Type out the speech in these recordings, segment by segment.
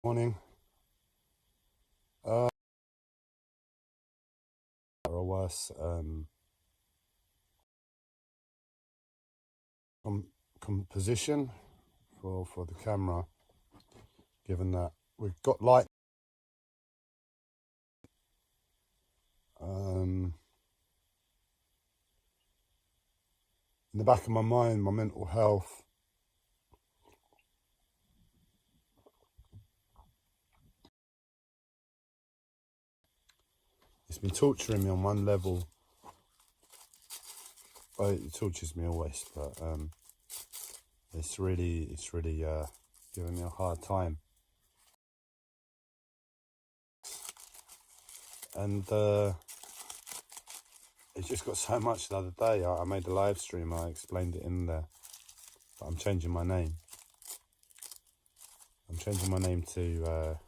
Morning. Or worse, composition for the camera, given that we've got light. In the back of my mind, my mental health. It's been torturing me on one level. Well, it tortures me always, but it's really giving me a hard time. And it just got so much the other day. I made a live stream. I explained it in there, but I'm changing my name. I'm changing my name to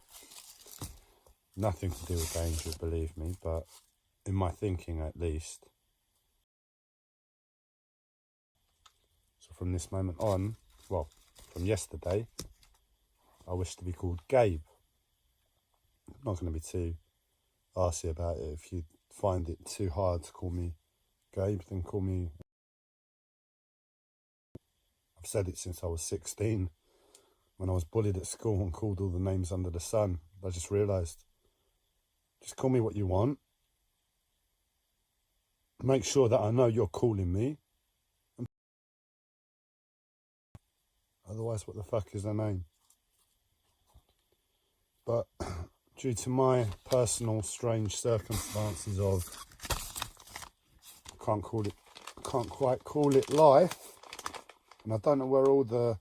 nothing to do with danger, believe me, but in my thinking at least. So from this moment on, well, from yesterday, I wish to be called Gabe. I'm not going to be too arsy about it. If you find it too hard to call me Gabe, then call me. I've said it since I was 16, when I was bullied at school and called all the names under the sun. I just realised, just call me what you want. Make sure that I know you're calling me. Otherwise, what the fuck is the name? But due to my personal strange circumstances of, I can't quite call it life, and I don't know where all the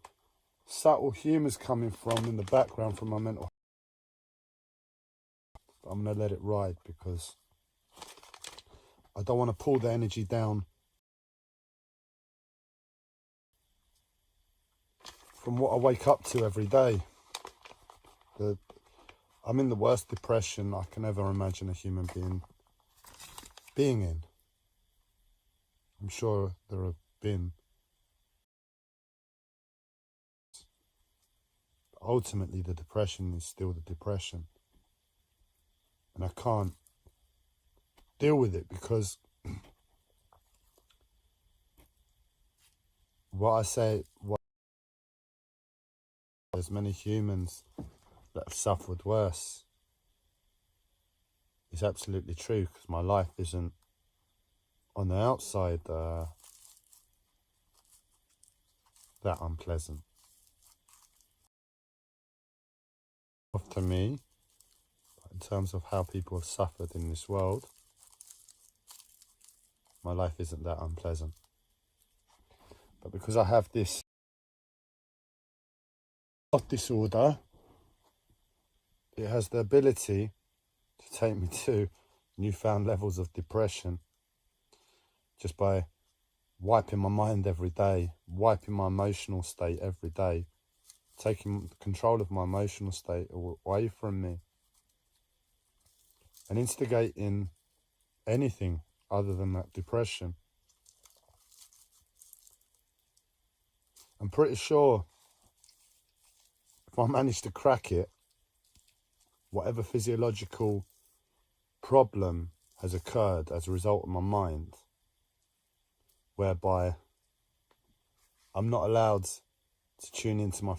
subtle humour's coming from in the background from my mental health. But I'm going to let it ride because I don't want to pull the energy down from what I wake up to every day. I'm in the worst depression I can ever imagine a human being in. I'm sure there have been. Ultimately, the depression is still the depression. And I can't deal with it because there's many humans that have suffered worse. It's absolutely true, because my life isn't on the outside that unpleasant. To me, in terms of how people have suffered in this world, my life isn't that unpleasant. But because I have this disorder, it has the ability to take me to newfound levels of depression just by wiping my mind every day, wiping my emotional state every day, taking control of my emotional state away from me, and instigating anything other than that depression. I'm pretty sure if I manage to crack it, whatever physiological problem has occurred as a result of my mind, whereby I'm not allowed to tune into my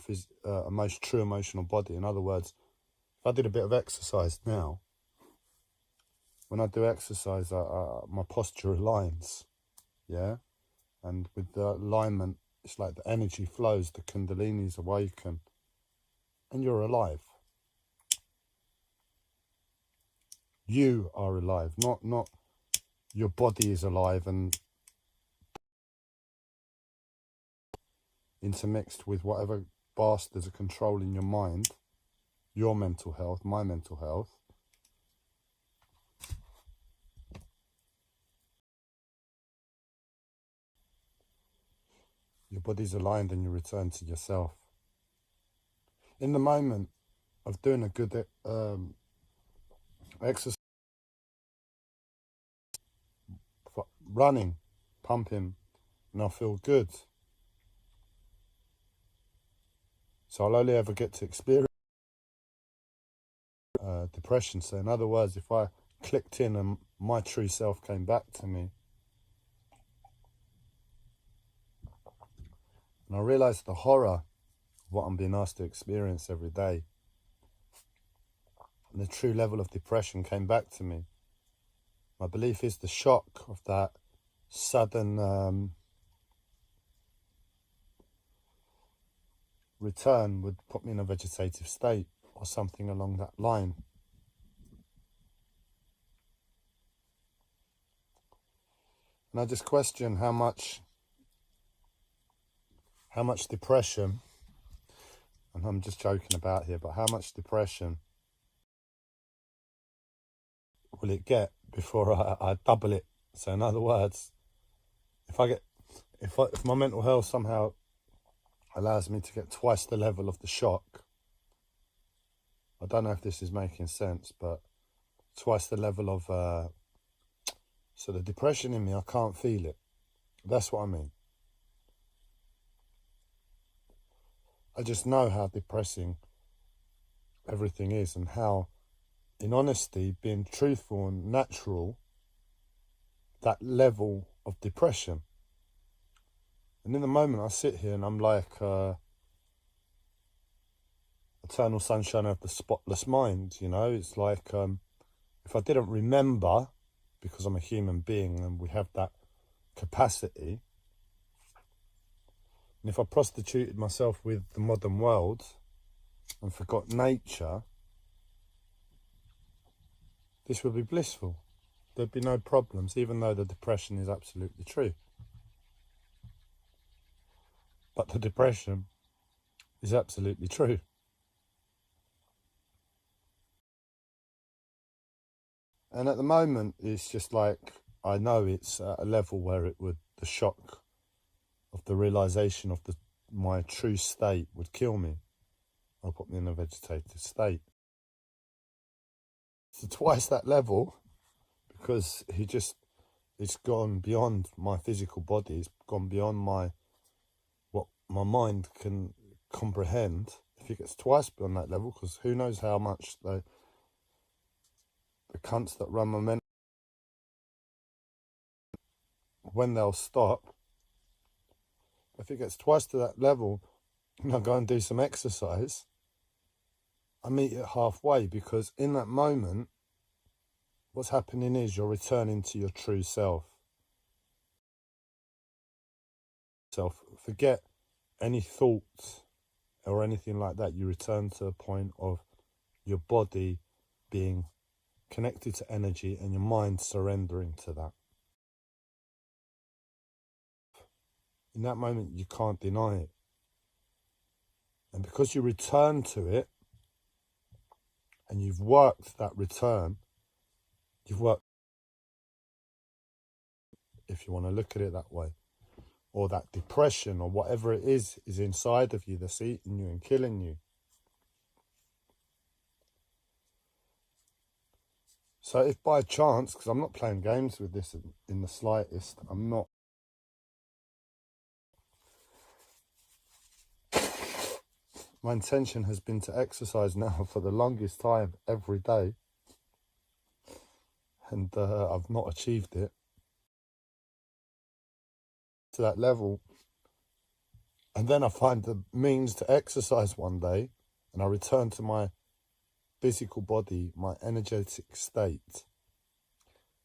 true emotional body. In other words, if I did a bit of exercise now, when I do exercise, my posture aligns, yeah? And with the alignment, it's like the energy flows, the kundalini's awaken, and you're alive. You are alive, not your body is alive and intermixed with whatever bastards are controlling your mind, your mental health, my mental health. Your body's aligned and you return to yourself. In the moment of doing a good exercise, running, pumping, and I feel good. So I'll only ever get to experience depression. So in other words, if I clicked in and my true self came back to me, and I realised the horror of what I'm being asked to experience every day, and the true level of depression came back to me, my belief is the shock of that sudden return would put me in a vegetative state or something along that line. And I just question how much depression, and I'm just joking about here, but how much depression will it get before I double it? So in other words, if my mental health somehow allows me to get twice the level of the shock, I don't know if this is making sense, but twice the level of so the depression in me, I can't feel it. That's what I mean. I just know how depressing everything is, and how, in honesty, being truthful and natural, that level of depression. And in the moment I sit here and I'm like eternal sunshine of the spotless mind, you know. It's like if I didn't remember, because I'm a human being and we have that capacity, and if I prostituted myself with the modern world and forgot nature, this would be blissful. There'd be no problems, even though the depression is absolutely true. But the depression is absolutely true. And at the moment, it's just like, I know it's at a level where the shock of the realisation of my true state would kill me. Or put me in a vegetative state. So twice that level, because it's gone beyond my physical body, it's gone beyond what my mind can comprehend. If it gets twice beyond that level, because who knows how much the cunts that run my mental, when they'll stop. If it gets twice to that level and I go and do some exercise, I meet it halfway, because in that moment, what's happening is you're returning to your true self. Forget any thoughts or anything like that. You return to a point of your body being connected to energy and your mind surrendering to that. In that moment, you can't deny it. And because you return to it, and you've worked that return, you've worked, if you want to look at it that way, or that depression or whatever it is inside of you that's eating you and killing you. So if by chance, because I'm not playing games with this in the slightest, I'm not. My intention has been to exercise now for the longest time every day, and I've not achieved it to that level. And then I find the means to exercise one day, and I return to my physical body, my energetic state,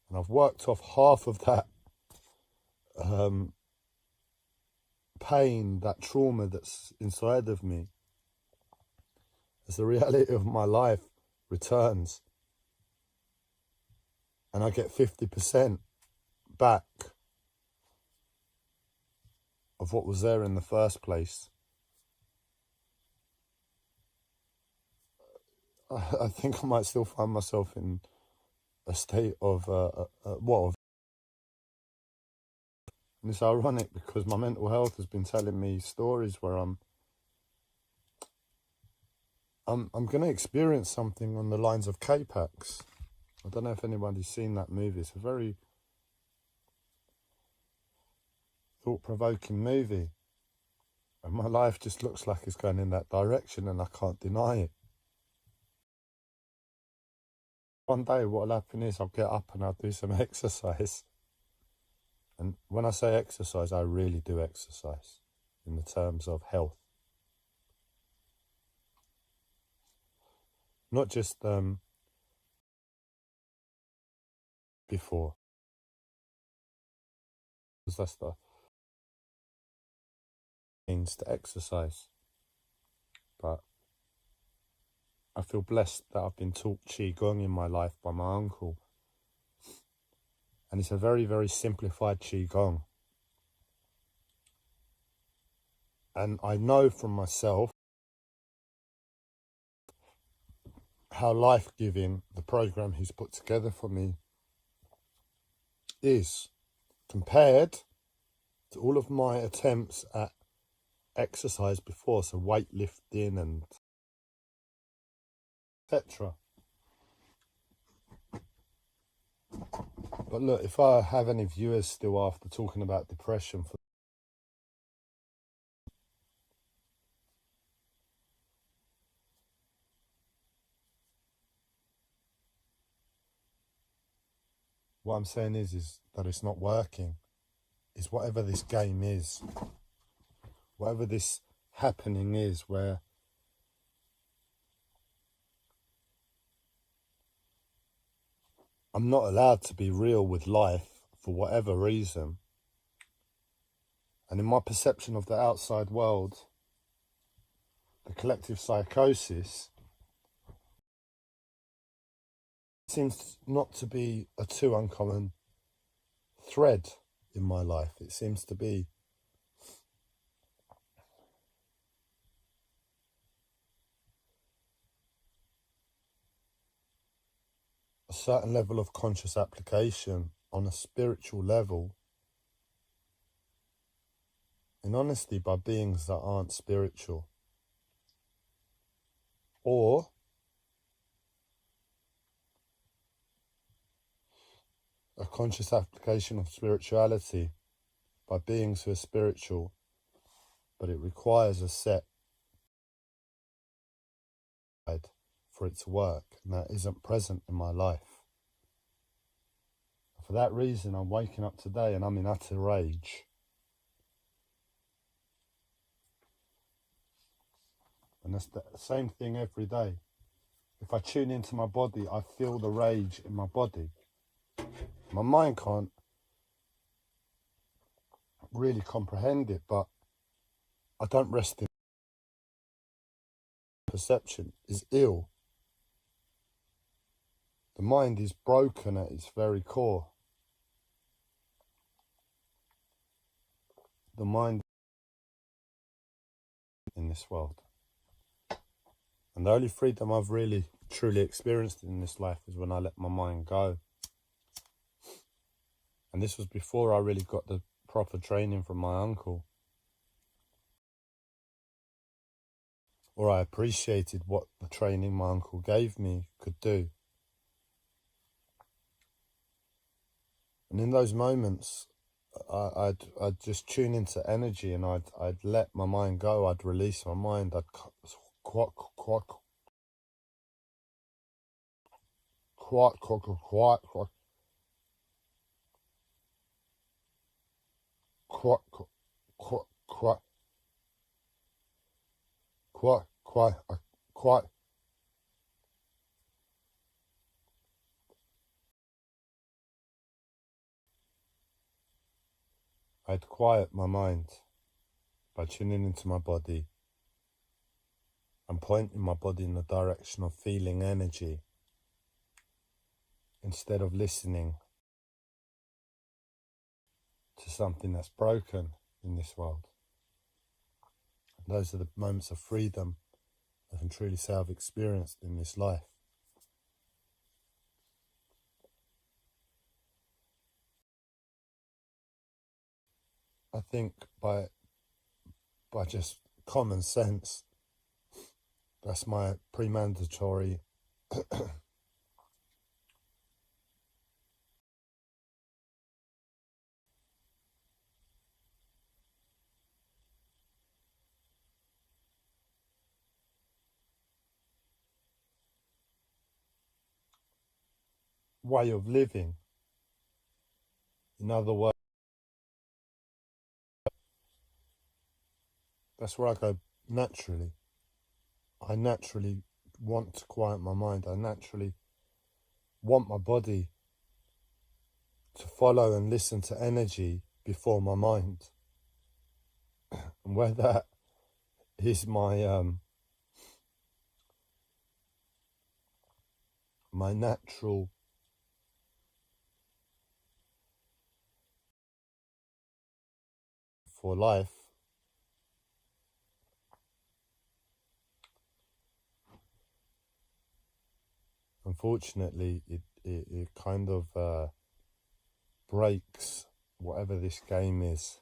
and I've worked off half of that pain, that trauma that's inside of me, as the reality of my life returns, and I get 50% back of what was there in the first place. I think I might still find myself in a state of and it's ironic, because my mental health has been telling me stories where I'm going to experience something on the lines of K-Pax. I don't know if anybody's seen that movie. It's a very thought-provoking movie, and my life just looks like it's going in that direction, and I can't deny it. One day what'll happen is I'll get up and I'll do some exercise. And when I say exercise, I really do exercise in the terms of health. Not just before. Because that's the means to exercise. But I feel blessed that I've been taught Qigong in my life by my uncle. And it's a very, very simplified Qigong. And I know from myself how life-giving the program he's put together for me is compared to all of my attempts at exercise before, so weightlifting and etc. But look, if I have any viewers still after talking about depression, what I'm saying is that it's not working. It's whatever this game is, whatever this happening is, where I'm not allowed to be real with life for whatever reason. And in my perception of the outside world, the collective psychosis seems not to be a too uncommon thread in my life. It seems to be a certain level of conscious application on a spiritual level, in honesty, by beings that aren't spiritual, or a conscious application of spirituality by beings who are spiritual, but it requires a set for it to work, and that isn't present in my life. For that reason, I'm waking up today and I'm in utter rage. And that's the same thing every day. If I tune into my body, I feel the rage in my body. My mind can't really comprehend it, but I don't rest in perception. Is ill. The mind is broken at its very core. The mind in this world. And the only freedom I've really, truly experienced in this life is when I let my mind go. And this was before I really got the proper training from my uncle. Or I appreciated what the training my uncle gave me could do. And in those moments, I'd just tune into energy, and I'd let my mind go. I'd release my mind. I'd quiet, quiet, quiet, quiet, quiet, quiet, quiet, quiet, quiet, quiet, quiet, quiet. I'd quiet my mind by tuning into my body and pointing my body in the direction of feeling energy instead of listening to something that's broken in this world. And those are the moments of freedom I can truly say I've experienced in this life. I think by just common sense, that's my pre-mandatory way of living. In other words, that's where I go naturally. I naturally want to quiet my mind. I naturally want my body to follow and listen to energy before my mind. And where that is my natural for life, unfortunately it kind of breaks whatever this game is.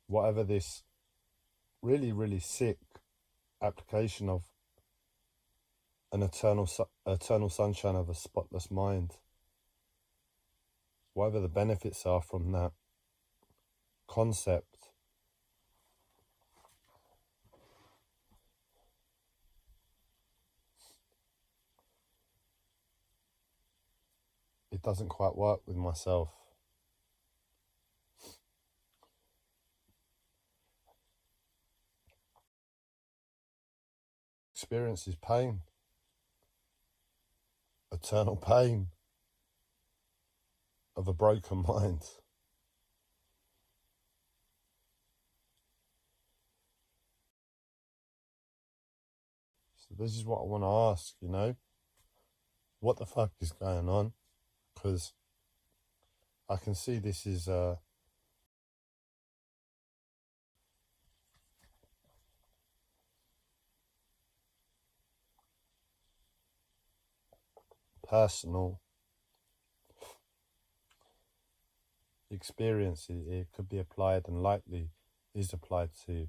Whatever this really, really sick application of an eternal sunshine of a spotless mind. Whatever the benefits are from that concept, it doesn't quite work with myself. Experience is pain. Eternal pain of a broken mind. So this is what I want to ask, you know? What the fuck is going on? Because I can see this is personal experience. It could be applied, and likely is applied to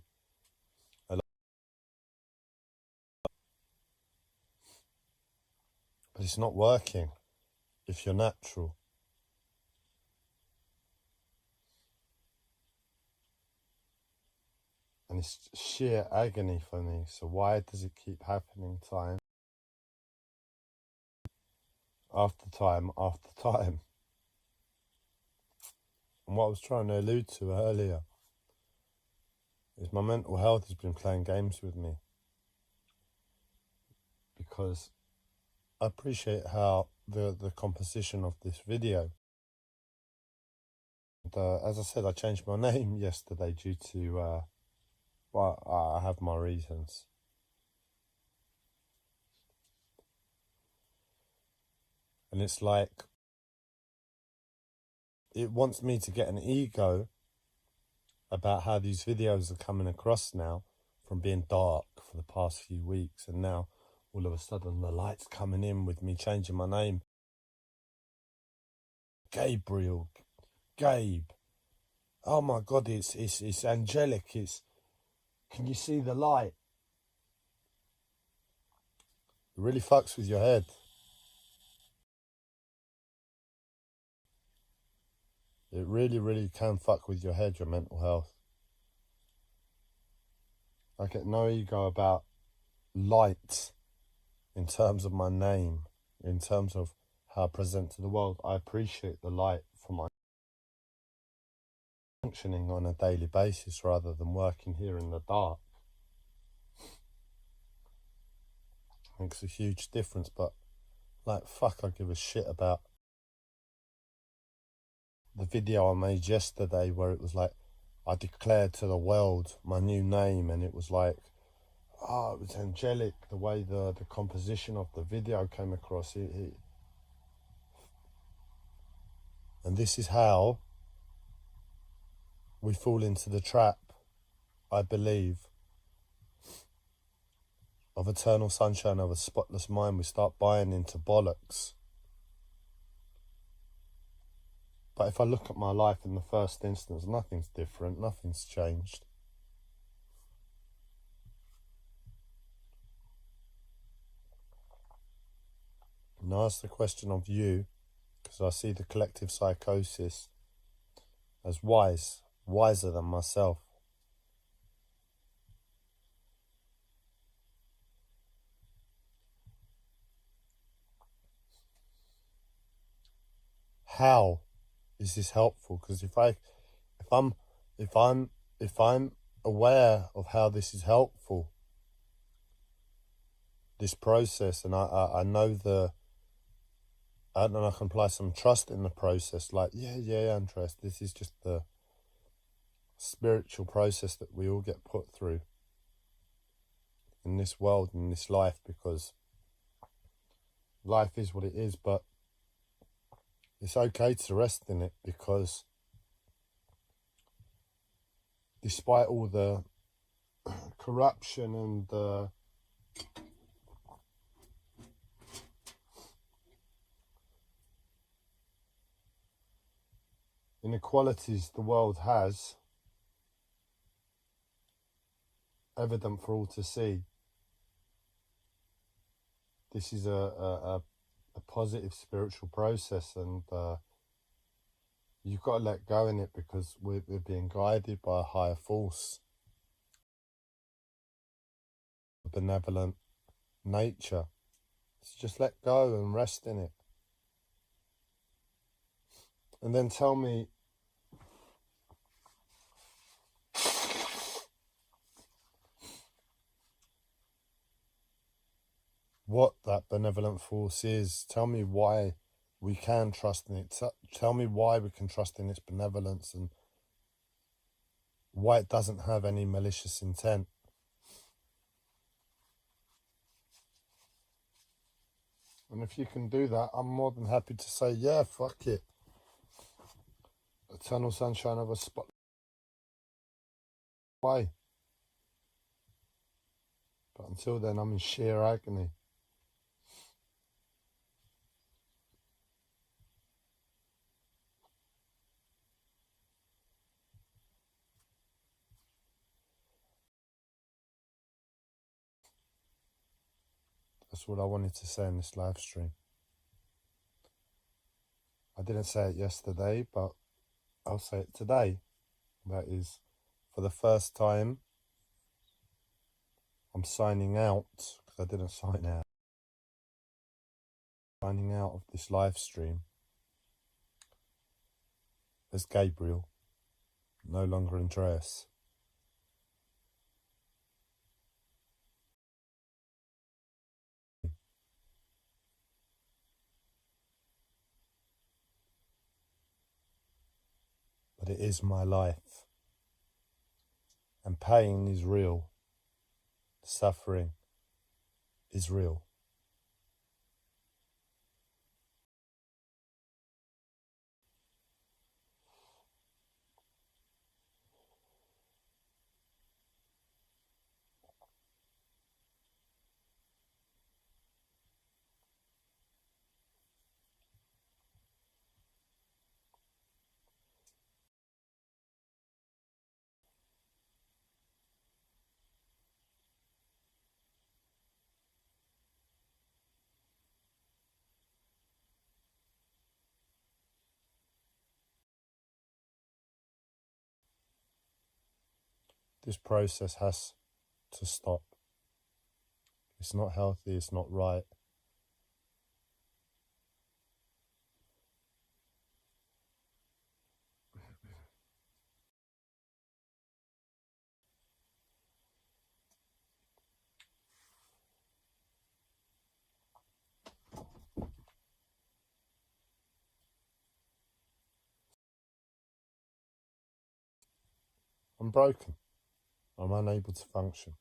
a lot. But it's not working if you're natural. And it's sheer agony for me. So why does it keep happening time after time after time? And what I was trying to allude to earlier is my mental health has been playing games with me. Because I appreciate how the composition of this video. And, as I said, I changed my name yesterday due to, well, I have my reasons. And it's like, it wants me to get an ego about how these videos are coming across now, from being dark for the past few weeks, and now all of a sudden the light's coming in with me changing my name. Gabriel, Gabe. Oh my God, it's angelic. Can you see the light? It really fucks with your head. It really, really can fuck with your head, your mental health. I get no ego about light in terms of my name, in terms of how I present to the world. I appreciate the light for my functioning on a daily basis rather than working here in the dark. Makes a huge difference, but like, fuck, I give a shit about the video I made yesterday where it was like, I declared to the world my new name, and it was like, oh, it was angelic, the way the composition of the video came across. And this is how we fall into the trap, I believe, of eternal sunshine of a spotless mind. We start buying into bollocks. But if I look at my life in the first instance, nothing's different, nothing's changed. And I ask the question of you, because I see the collective psychosis as wiser than myself. how is this helpful? Because if I'm if I'm if I'm aware of how this is helpful, this process, and I know and I can apply some trust in the process, like yeah, Andres, this is just the spiritual process that we all get put through in this world, in this life, because life is what it is. But it's okay to rest in it, because despite all the corruption and the inequalities the world has, evident for all to see, this is a positive spiritual process, and you've got to let go in it, because we're being guided by a higher force, a benevolent nature. So just let go and rest in it. And then tell me what that benevolent force is. Tell me why we can trust in it. Tell me why we can trust in its benevolence, and why it doesn't have any malicious intent. And if you can do that, I'm more than happy to say, yeah, fuck it. Eternal sunshine of a spot. Why? But until then, I'm in sheer agony. That's what I wanted to say in this live stream. I didn't say it yesterday, but I'll say it today. That is, for the first time, I'm signing out, because I didn't sign out. Signing out of this live stream as Gabriel, no longer Andreas. But it is my life. And pain is real. Suffering is real. This process has to stop. It's not healthy, it's not right. I'm broken. I'm unable to function.